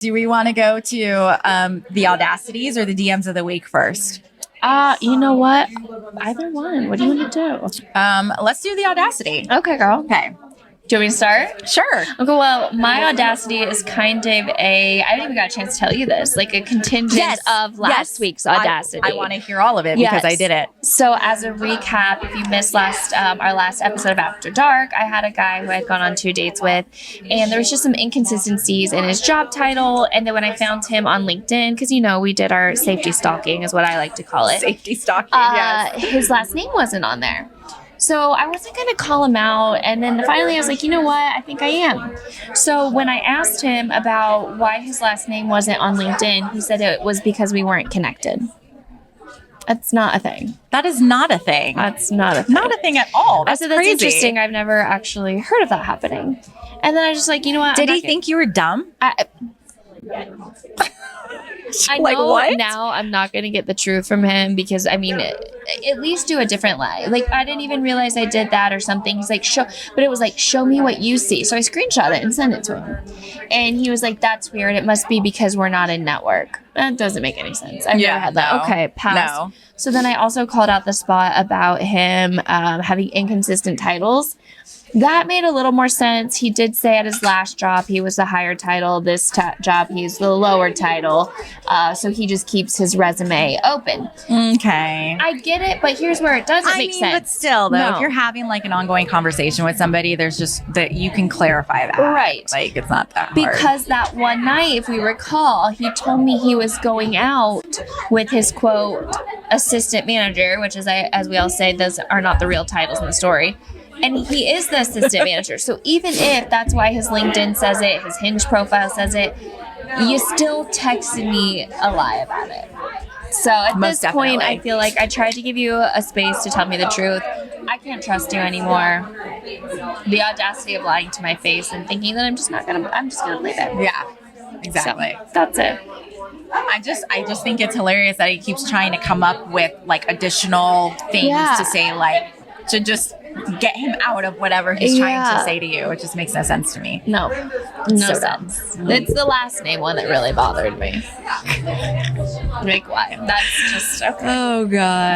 Do we want to go to the audacities or the DMs of the week first? You know what? Either one. What do you want to do? Let's do the audacity. Okay, girl. Okay. Do you want me to start? Sure. Okay, well, my audacity is kind of I haven't even got a chance to tell you this, like a contingent of last week's audacity. I want to hear all of it because I did it. So as a recap, if you missed our last episode of After Dark, I had a guy who I'd gone on 2 dates with, and there was just some inconsistencies in his job title. And then when I found him on LinkedIn, because, we did our safety stalking is what I like to call it. Safety stalking, yes. His last name wasn't on there. So I wasn't going to call him out. And then finally I was like, you know what? I think I am. So when I asked him about why his last name wasn't on LinkedIn, he said it was because we weren't connected. That's not a thing. That is not a thing. That's not a thing. Not a thing at all. That's That's crazy. interesting. I've never actually heard of that happening. And then I was just like, you know what? Did he think you were dumb? I Like know what? now I'm not going to get the truth from him because, at least do a different lie. Like, I didn't even realize I did that or something. He's like, but it was like, show me what you see. So I screenshot it and sent it to him. And he was like, that's weird. It must be because we're not in network. That doesn't make any sense. I've never had that. No. Okay, pass. No. So then I also called out the spot about him having inconsistent titles. That made a little more sense. He did say at his last job he was the higher title. This job he's the lower title. So he just keeps his resume open. Okay. I get it, but here's where it doesn't make sense. But still, though, No. if you're having like an ongoing conversation with somebody, there's just that you can clarify that. Right. Like, it's not that hard. Because that one night, if we recall, he told me he was going out with his, quote, assistant manager, which is, as we all say, those are not the real titles in the story. And he is the assistant manager. So even if that's why his LinkedIn says it, his Hinge profile says it, you still texted me a lie about it. So at Most this point, definitely. I feel like I tried to give you a space to tell me the truth. I can't trust you anymore. The audacity of lying to my face and thinking that I'm just gonna believe it. Yeah. Exactly. So, that's it. I just think it's hilarious that he keeps trying to come up with like additional things Yeah. to say, like to just get him out of whatever he's trying to say to you. It just makes no sense to me. No So sense. It's the last name one that really bothered me. Like, why? That's just okay. Oh God.